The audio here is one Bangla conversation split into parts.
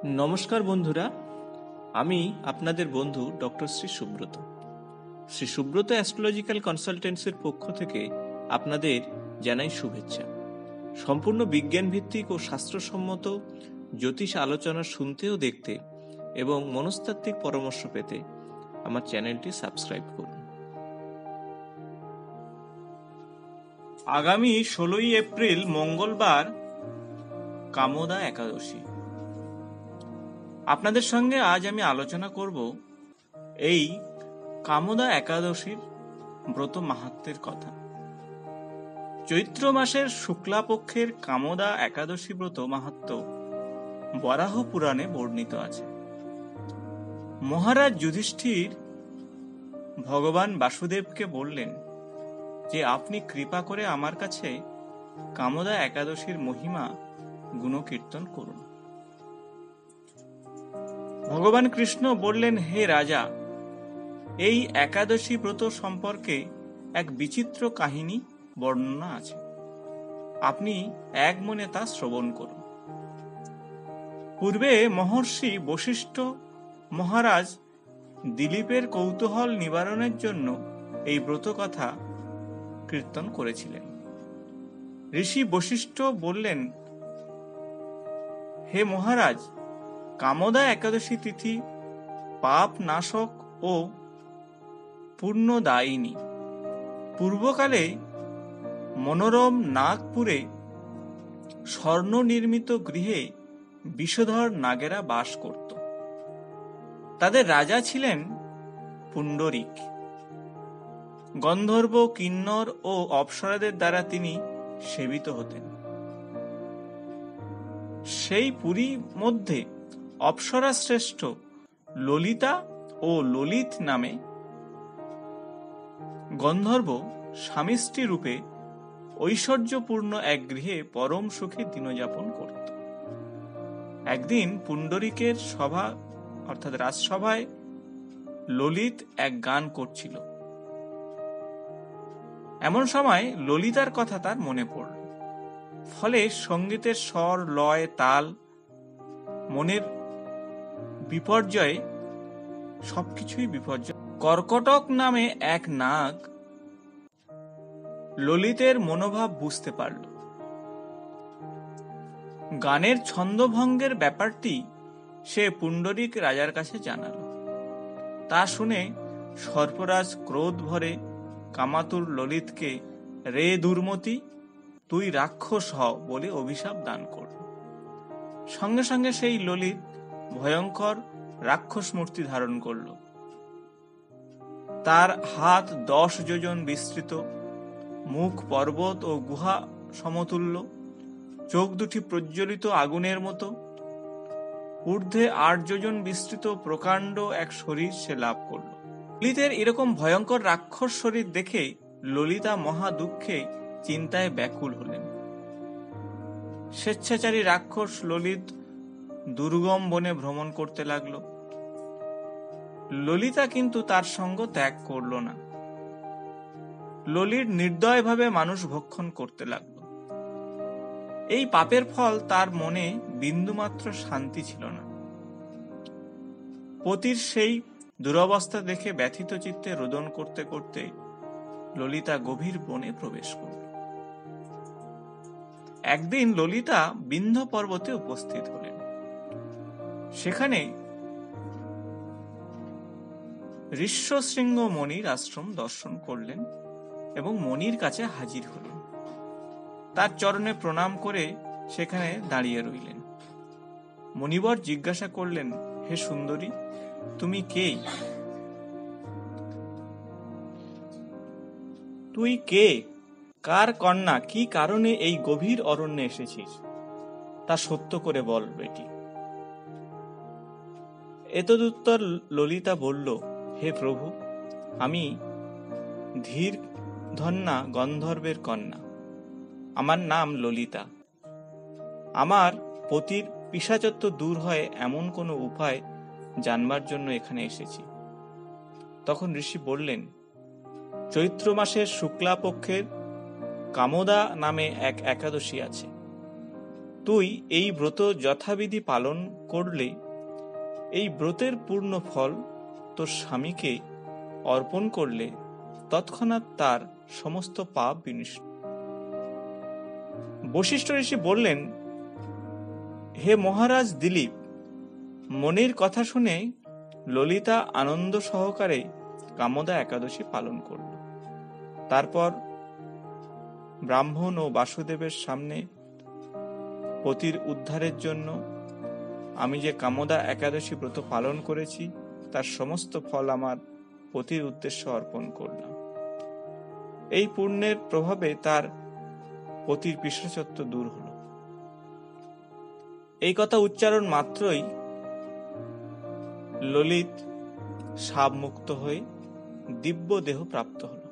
নমস্কার বন্ধুরা, আমি আপনাদের বন্ধু ডক্টর শ্রী সুব্রত। শ্রী সুব্রত অ্যাস্ট্রোলজিক্যাল কনসালটেন্সির পক্ষ থেকে আপনাদের জানাই শুভেচ্ছা। সম্পূর্ণ বিজ্ঞান ভিত্তিক ও শাস্ত্রসম্মত জ্যোতিষ আলোচনা শুনতে ও দেখতে এবং মনস্তাত্ত্বিক পরামর্শ পেতে আমার চ্যানেলটি সাবস্ক্রাইব করুন। আগামী 16ই এপ্রিল মঙ্গলবার কামোদা একাদশী। আপনাদের সঙ্গে আজ আমি আলোচনা করব এই কামোদা একাদশীর ব্রত মাহাত্ম্যের কথা। চৈত্র মাসের শুক্লাপক্ষের কামোদা একাদশী ব্রত মাহাত্ম্য বরাহ পুরাণে বর্ণিত আছে। মহারাজ যুধিষ্ঠির ভগবান বাসুদেবকে বললেন যে আপনি কৃপা করে আমার কাছে কামোদা একাদশীর মহিমা গুণকীর্তন করুন। ভগবান কৃষ্ণ বললেন, হে রাজা, এই একাদশী ব্রত সম্পর্কে এক বিচিত্র কাহিনী বর্ণনা আছে, আপনি এক মনে তা শ্রবণ করুন। পূর্বে মহর্ষি বশিষ্ঠ মহারাজ দিলীপের কৌতূহল নিবারণের জন্য এই ব্রত কথা কীর্তন করেছিলেন। ঋষি বশিষ্ঠ বললেন, হে মহারাজ, কামোদা একাদশী তিথি পাপ নাশক ও পুণ্যদায়িনী। পূর্বকালে মনোরম নাগপুরে স্বর্ণ নির্মিত গৃহে বিষধর নাগেরা বাস করত। তাদের রাজা ছিলেন পুণ্ডরিক। গন্ধর্ব, কিন্নর ও অপ্সরাদের দ্বারা তিনি সেবিত হতেন। সেই পুরী মধ্যে অপ্সরা শ্রেষ্ঠ ললিতা ও ললিত নামে গন্ধর্ব স্বামী স্ত্রী রূপে ঐশ্বর্যপূর্ণ এক গৃহে পরম সুখে দিনযাপন করত। একদিন পুণ্ডরিকের সভা অর্থাৎ রাজসভায় ললিত এক গান করছিল। এমন সময় ললিতার কথা তার মনে পড়ল। ফলে সঙ্গীতের স্বর, লয়, তাল, মনের বিপর্যয়ে সবকিছুই বিপর্যয়। কর্কটক নামে এক নাগ ললিতের মনোভাব বুঝতে পারল। গানের ছন্দভঙ্গের ব্যাপারটি সে পুণ্ডরিক রাজার কাছে জানাল। তা শুনে সর্পরাজ ক্রোধ ভরে কামাতুর ললিতকে, রে দুর্মতি, তুই রাক্ষস হ বলে অভিশাপ দান করল। সঙ্গে সঙ্গে সেই ললিত ভয়ঙ্কর রাক্ষস মূর্তি ধারণ করল। তার হাত 10 যোজন বিস্তৃত, মুখ পর্বত ও গুহা সমতুল্য, চোখ দুটি প্রজ্বলিত আগুনের মতো, ঊর্ধ্বে 8 যোজন বিস্তৃত প্রকাণ্ড এক শরীর সে লাভ করল। ললিতের এরকম ভয়ঙ্কর রাক্ষস শরীর দেখে ললিতা মহা দুঃখে চিন্তায় ব্যাকুল হলেন। স্বেচ্ছাচারী রাক্ষস ললিত দুর্গম বনে ভ্রমণ করতে লাগল। ললিতা কিন্তু তার সঙ্গ ত্যাগ করল না। ললিত নির্দয়ভাবে মানুষ ভক্ষণ করতে লাগল। এই পাপের ফল তার মনে বিন্দুমাত্র শান্তি ছিল না। পতির সেই দুরবস্থা দেখে ব্যথিত চিত্তে রোদন করতে করতে ললিতা গভীর বনে প্রবেশ করল। একদিন ললিতা বিন্ধ্য পর্বতে উপস্থিত হলেন। সেখানে ঋষ্যশৃঙ্গ মণির আশ্রম দর্শন করলেন এবং মণির কাছে হাজির হলেন। তার চরণে প্রণাম করে সেখানে দাঁড়িয়ে রইলেন। মণিবর জিজ্ঞাসা করলেন, হে সুন্দরী, তুমি কে? তুই কে? কার কন্যা? কি কারণে এই গভীর অরণ্যে এসেছিস? তা সত্য করে বল বেটি। এতদুত্তর ললিতা বলল, হে প্রভু, আমি ধীর ধন্যা গন্ধর্বের কন্যা। আমার নাম ললিতা। আমার পতির পিশাচত্ব দূর হয় এমন কোনো উপায় জানবার জন্য এখানে এসেছি। তখন ঋষি বললেন, চৈত্র মাসের শুক্লাপক্ষের কামোদা নামে এক একাদশী আছে। তুই এই ব্রত যথাবিধি পালন করলে এই ব্রতের পূর্ণ ফল তোর স্বামীকে অর্পণ করলে তৎক্ষণাৎ তার সমস্ত পাপ বিনষ্ট। বশিষ্ঠ ঋষি বললেন, হে মহারাজ দিলীপ, মনির কথা শুনে ললিতা আনন্দ সহকারে কামদা একাদশী পালন করল। তারপর ব্রাহ্মণ ও বাসুদেবের সামনে পতির উদ্ধারের জন্য আমি যে কামদা একাদশী ব্রত পালন করেছি তার সমস্ত ফল আমার পতির উদ্দেশ্যে অর্পণ করলাম। এই পুণ্যের প্রভাবে তার পতির পিশাচত্ব দূর হল। এই কথা উচ্চারণ মাত্রই ললিত শাপ মুক্ত হয়ে দিব্য দেহ প্রাপ্ত হল।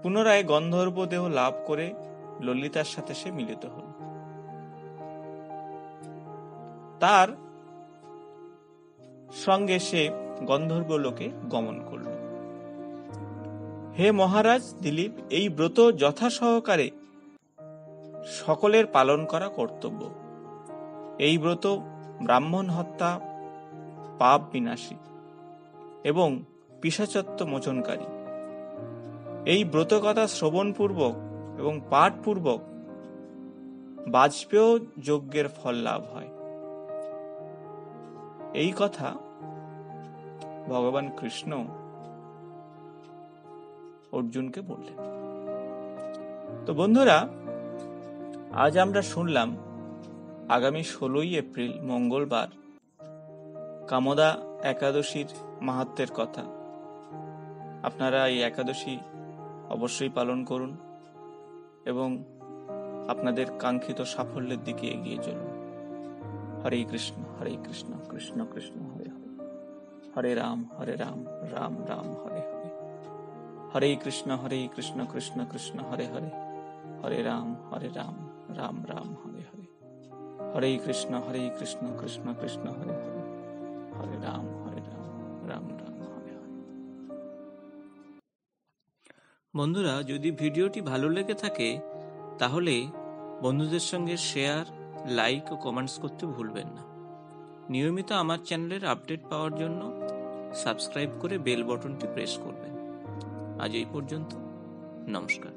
পুনরায় গন্ধর্ব দেহ লাভ করে ললিতার সাথে সে মিলিত হল। তার সঙ্গে সে গন্ধর্ব লোকে গমন করল। হে মহারাজ দিলীপ, এই ব্রত যথাসহকারে সকলের পালন করা কর্তব্য। এই ব্রত ব্রাহ্মণ হত্যা পাপ বিনাশী এবং পিশাচত্ব মোচনকারী। এই ব্রত কথা শ্রবণপূর্বক এবং পাঠপূর্বক বাজপেয় যজ্ঞের ফল লাভ হয়। এই কথা ভগবান কৃষ্ণ অর্জুনকে বললেন। তো বন্ধুরা, আজ আমরা শুনলাম আগামী 16ই এপ্রিল মঙ্গলবার কামদা একাদশীর মাহাত্ম্যের কথা। আপনারা এই একাদশী অবশ্যই পালন করুন এবং আপনাদের কাঙ্ক্ষিত সাফল্যের দিকে এগিয়ে চলুন। হরে কৃষ্ণ কৃষ্ণ কৃষ্ণ হরে হরে, হরে রাম রাম রাম হরে হরে, হরে কৃষ্ণ কৃষ্ণ কৃষ্ণ হরে হরে, হরে রাম রাম রাম হরে হরে, হরে কৃষ্ণ কৃষ্ণ কৃষ্ণ হরে হরে, হরে রাম রাম রাম হরে হরে। বন্ধুরা, যদি ভিডিওটি ভালো লেগে থাকে তাহলে বন্ধুদের সঙ্গে শেয়ার, লাইক ও কমেন্টস করতে ভুলবেন না। নিয়মিত আমার চ্যানেলের আপডেট পাওয়ার জন্য সাবস্ক্রাইব করে বেল বাটনটি প্রেস করবেন। আজ এই পর্যন্ত, নমস্কার।